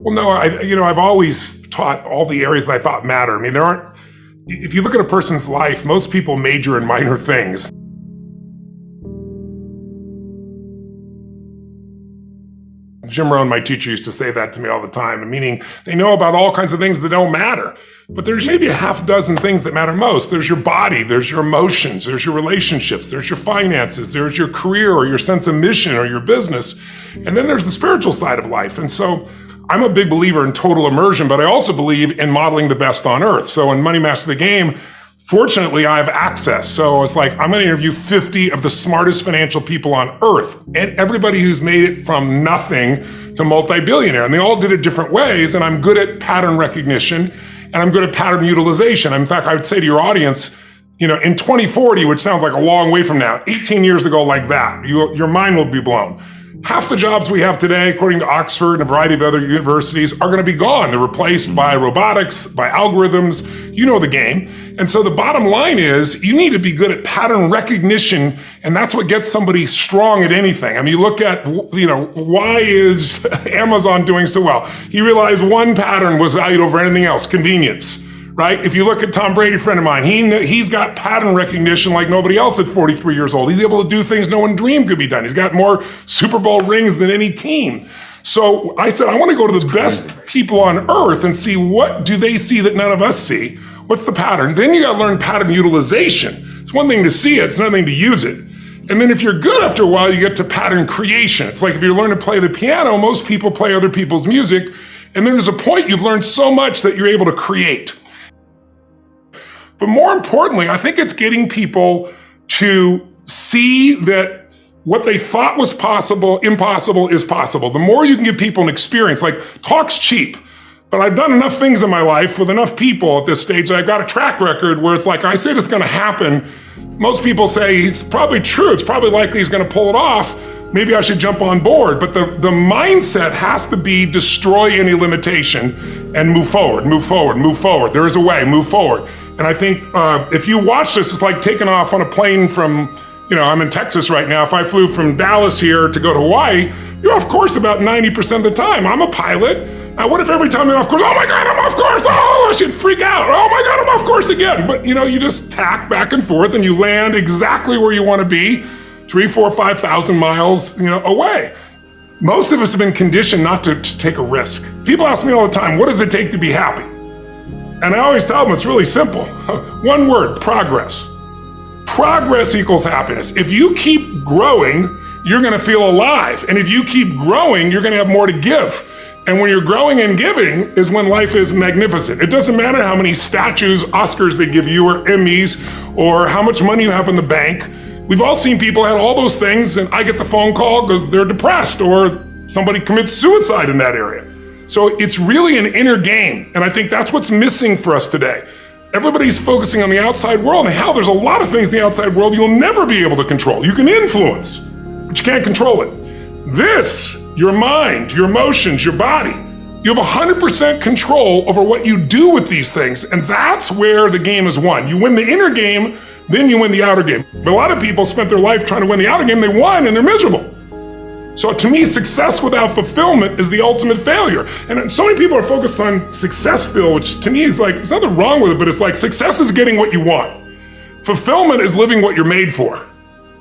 Well, no, I've always taught all the areas that I thought matter. I mean, if you look at a person's life, most people major in minor things. Jim Rohn, my teacher, used to say that to me all the time, meaning they know about all kinds of things that don't matter. But there's maybe a half dozen things that matter most. There's your body, there's your emotions, there's your relationships, there's your finances, there's your career or your sense of mission or your business. And then there's the spiritual side of life. And so I'm a big believer in total immersion, but I also believe in modeling the best on earth. So in Money Master the Game, fortunately, I have access. So it's like, I'm going to interview 50 of the smartest financial people on earth and everybody who's made it from nothing to multi-billionaire. And they all did it different ways. And I'm good at pattern recognition and I'm good at pattern utilization. In fact, I would say to your audience, in 2040, which sounds like a long way from now, 18 years ago like that, your mind will be blown. Half the jobs we have today, according to Oxford and a variety of other universities, are going to be gone. They're replaced by robotics, by algorithms. You know the game. And so the bottom line is you need to be good at pattern recognition, and that's what gets somebody strong at anything. I mean, you look at, why is Amazon doing so well? He realized one pattern was valued over anything else: convenience. Right? If you look at Tom Brady, a friend of mine, he's got pattern recognition like nobody else at 43 years old. He's able to do things no one dreamed could be done. He's got more Super Bowl rings than any team. So I said, I want to go to the best people on earth and see what do they see that none of us see. What's the pattern? Then you got to learn pattern utilization. It's one thing to see it, it's another thing to use it. And then if you're good after a while, you get to pattern creation. It's like if you learn to play the piano, most people play other people's music. And then there's a point you've learned so much that you're able to create. But more importantly, I think it's getting people to see that what they thought was impossible is possible. The more you can give people an experience, like talk's cheap, but I've done enough things in my life with enough people at this stage that I've got a track record where it's like, I said it's gonna happen. Most people say he's probably true. It's probably likely he's gonna pull it off. Maybe I should jump on board. But the mindset has to be destroy any limitation and move forward, move forward, move forward. There is a way, move forward. And I think if you watch this, it's like taking off on a plane from, I'm in Texas right now. If I flew from Dallas here to go to Hawaii, you're off course about 90% of the time. I'm a pilot. Now, what if every time you're off course, oh my God, I'm off course. Oh, I should freak out. Oh my God, I'm off course again. But you just tack back and forth and you land exactly where you want to be, 3,000, 4,000, 5,000 miles, away. Most of us have been conditioned not to take a risk. People ask me all the time, what does it take to be happy? And I always tell them it's really simple. One word: progress. Progress equals happiness. If you keep growing, you're gonna feel alive. And if you keep growing, you're gonna have more to give. And when you're growing and giving is when life is magnificent. It doesn't matter how many statues, Oscars they give you, or Emmys, or how much money you have in the bank. We've all seen people have all those things, and I get the phone call because they're depressed or somebody commits suicide in that area. So it's really an inner game, and I think that's what's missing for us today. Everybody's focusing on the outside world, and hell, there's a lot of things in the outside world you'll never be able to control. You can influence, but you can't control it. This, your mind, your emotions, your body, you have 100% control over what you do with these things, and that's where the game is won. You win the inner game, then you win the outer game. But a lot of people spent their life trying to win the outer game, they won, and they're miserable. So to me, success without fulfillment is the ultimate failure. And so many people are focused on success still, which to me is like, there's nothing wrong with it, but it's like success is getting what you want. Fulfillment is living what you're made for.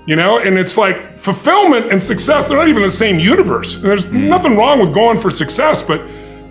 And it's like fulfillment and success, they're not even the same universe. And there's nothing wrong with going for success, but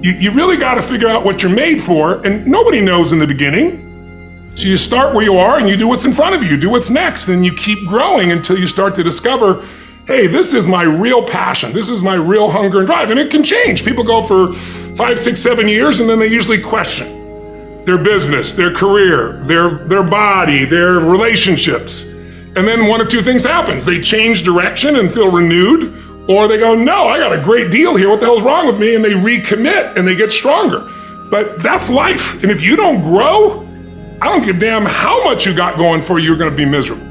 you really got to figure out what you're made for, and nobody knows in the beginning. So you start where you are and you do what's in front of you, do what's next, and you keep growing until you start to discover, hey, this is my real passion. This is my real hunger and drive. And it can change. People go for 5, 6, 7 years, and then they usually question their business, their career, their body, their relationships. And then one of two things happens. They change direction and feel renewed, or they go, no, I got a great deal here. What the hell's wrong with me? And they recommit and they get stronger. But that's life. And if you don't grow, I don't give a damn how much you got going for you, you're going to be miserable.